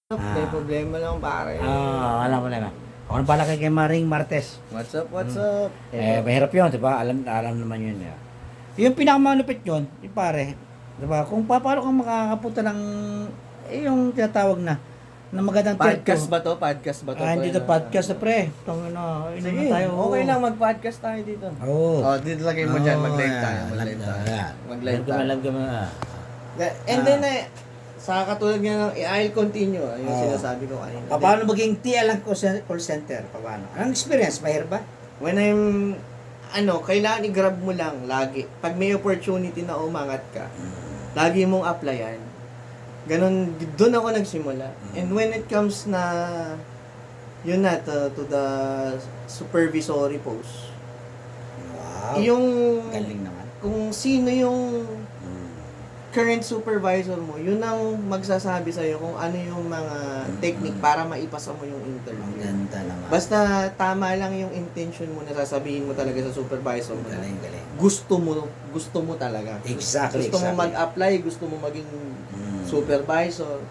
May problema lang pare. Alam mo na. Ako na pala kay Maring Martes. What's up, what's up? Mahirap yun, di ba? Alam naman yun. Yung pinakamalupit yun, yung pare, di ba? Kung paano kang makakapunta ng, yung tinatawag na magandang Podcast ba to? Podcast ba to? Hindi to podcast na pre. Sige, tayo. okay lang mag-podcast tayo dito. Oo. Oh, dito lagay mo dyan, mag-live tayo. Mag-live tayo. Mag-live tayo. Alam ko. And then, sa katulad nga ng, I'll continue, yung sinasabi ko kanina. Paano maging TL ang call center? Paano? Anong experience? Mahirap ba? When kailangan i-grab mo lang lagi. Pag may opportunity na umangat ka, lagi mong applyan. Ganon, doon ako nagsimula. And when it comes na, yun na, to the supervisory post. Wow. Yung, Galing naman. kung sino yung current supervisor mo, yun ang magsasabi sa'yo kung ano yung mga technique para maipasa mo yung interview. Ang ganda naman. Basta tama lang yung intention mo na sasabihin mo talaga sa supervisor mo. Galing. Gusto mo talaga. Exactly. Gusto mo mag-apply, gusto mo maging supervisor.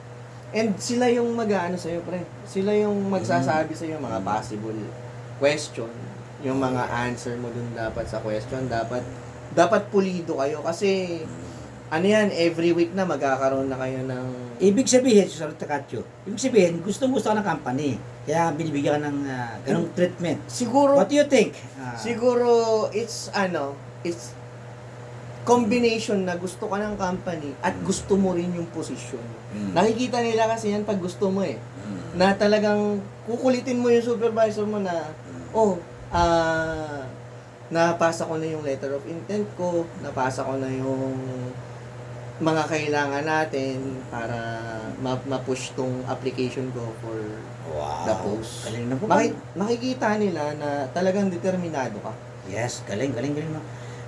And sila yung mag-aano sa'yo, pre. Sila yung magsasabi sa'yo mga possible question. Yung mga answer mo dun dapat sa question. Dapat pulido kayo kasi every week na magkakaroon na kayo ng... Ibig sabihin, Susarot Takatyo, ibig sabihin, gusto ka ng company. Kaya binibigyan ka ng ganong treatment. Siguro, What do you think? siguro, it's combination na gusto ka ng company at gusto mo rin yung position. Nakikita nila kasi yan pag gusto mo na talagang kukulitin mo yung supervisor mo na, napasa ko na yung letter of intent ko, napasa ko na yung mga kailangan natin para ma-push tong application ko for the post. Galing na po. Makikita nila na talagang determinado ka. Yes, galing. No?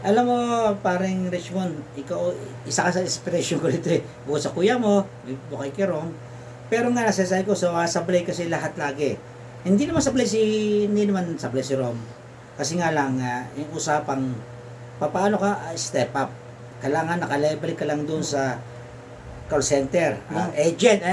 Alam mo, parang Richmond, ikaw, isa ka sa inspiration ko dito eh. Bukod sa kuya mo, bukod kay Kerong. Pero nga, nasasabi ko, sablay kasi lahat lagi. Hindi naman sablay si Rom. Kasi nga lang, yung usapang, paano ka step up? Kailangan nakalevel ka lang doon sa call center. Agent,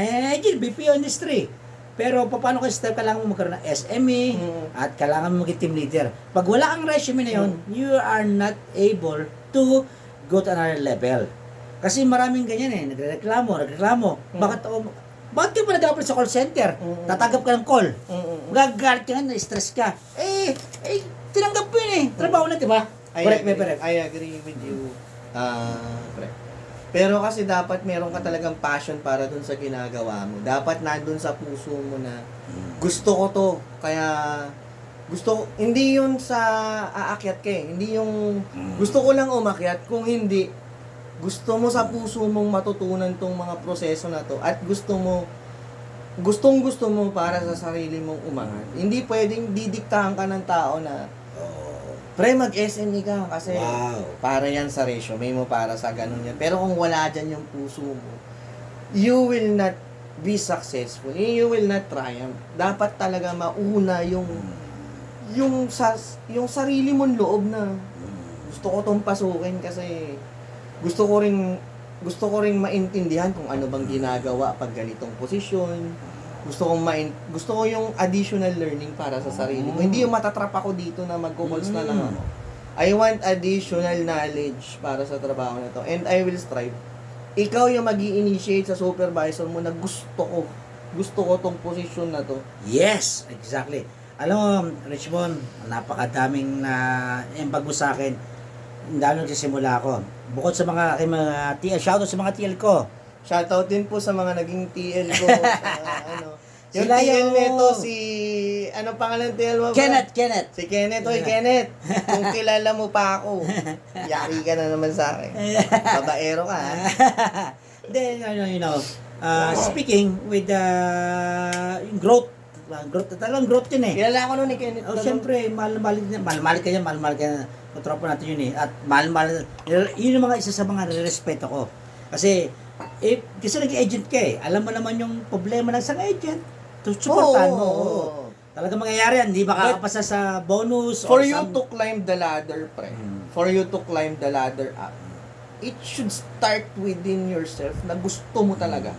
BPO industry. Pero paano ka step ka lang magkaroon ng SME at kailangan mo maging team leader. Pag wala kang resume na yun, you are not able to go to another level. Kasi maraming ganyan nagreklamo. Bakit ka pa nag-apply sa call center? Tatanggap ka ng call. Magagalit ka nga, na-stress ka. Tinanggap mo yun trabaho na, diba? Correct. I agree with you. Pero kasi dapat meron ka talagang passion para dun sa ginagawa mo. Dapat nandun sa puso mo na gusto ko to. Kaya hindi yun sa aakyat ka Hindi yung gusto ko lang umakyat. Kung hindi, gusto mo sa puso mong matutunan tong mga proseso na to at gusto mo para sa sarili mong umangat. Hindi pwedeng didiktahan ka ng tao na pre, mag-SME ka kasi para yan sa resume mo, para sa ganun yan. Pero kung wala dyan yung puso mo, you will not be successful. You will not triumph. Dapat talaga mauna yung sarili mong loob na gusto ko tong pasukin kasi gusto ko ring maintindihan kung ano bang ginagawa pag ganitong posisyon. Gusto ko yung additional learning para sa sarili ko. Hindi yung matatrap ako dito na magko-calls na lang ako. I want additional knowledge para sa trabaho na to. And I will strive. Ikaw yung mag-i-initiate sa supervisor mo na gusto ko tong posisyon na to. Yes, exactly. Alam mo, Richmond, napakadaming bago sa akin. Lalo nagsisimula ako. Bukod sa mga TL, shoutout sa mga TL ko. Shoutout din po sa mga naging TL ko. Yung Sila TL yung- neto, ano pangalan TL mo? Kenneth. Si Kenneth. Oy, Kenneth. Kung kilala mo pa ako, yari ka na naman sa akin. Babaero ka, ha? Then, speaking with yung growth, talagang growth yun Kilala ko nun ni Kenneth. Siyempre, mahal ka yan. Katropa natin yun At mahal, yun yung mga isa sa mga respeto ko. Kasi naging agent ka alam mo naman yung problema ng isang agent. Supportahan mo. Talaga mangyayari yan. Hindi makakapasa sa bonus. For you to climb the ladder, pre. For you to climb the ladder up, it should start within yourself na gusto mo talaga.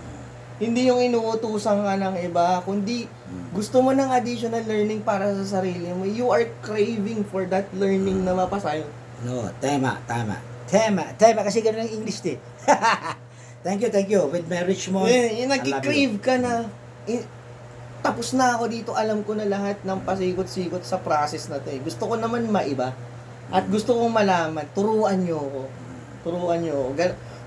Hindi yung inuutusan ka ng iba, kundi gusto mo ng additional learning para sa sarili mo. You are craving for that learning na mapasayo. No, tama. Kasi ganun ang English eh. Thank you. With my Richmond. Yung I love nag-crave ka na, tapos na ako dito, alam ko na lahat ng pasikot-sikot sa process na to. Gusto ko naman maiba. At gusto kong malaman, turuan nyo ako.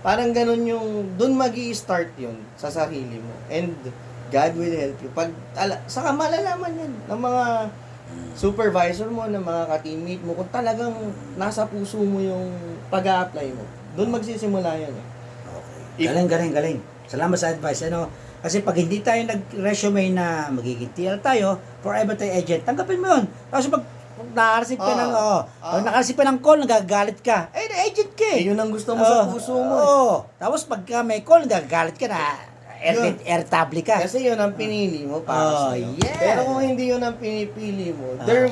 Parang ganun yung, dun magi-start yun sa sarili mo. And God will help you. Saka malalaman yan ng mga supervisor mo, ng mga ka-teammate mo, kung talagang nasa puso mo yung pag-a-apply mo. Dun magsisimula yan eh. Okay. Galing. Salamat sa advice. Kasi pag hindi tayo nag-resume na magiging TL tayo, forever tayo agent, tanggapin mo yun. Tapos pag nakareceive ka pag nakareceive ka ng call, nagagalit ka. Agent ka eh. Yun ang gusto mo sa puso mo. Tapos pagka may call, nagagalit ka na. Irritable ka. Kasi yun ang pinili mo para sa'yo. Yeah. Pero kung hindi yun ang pinipili mo, there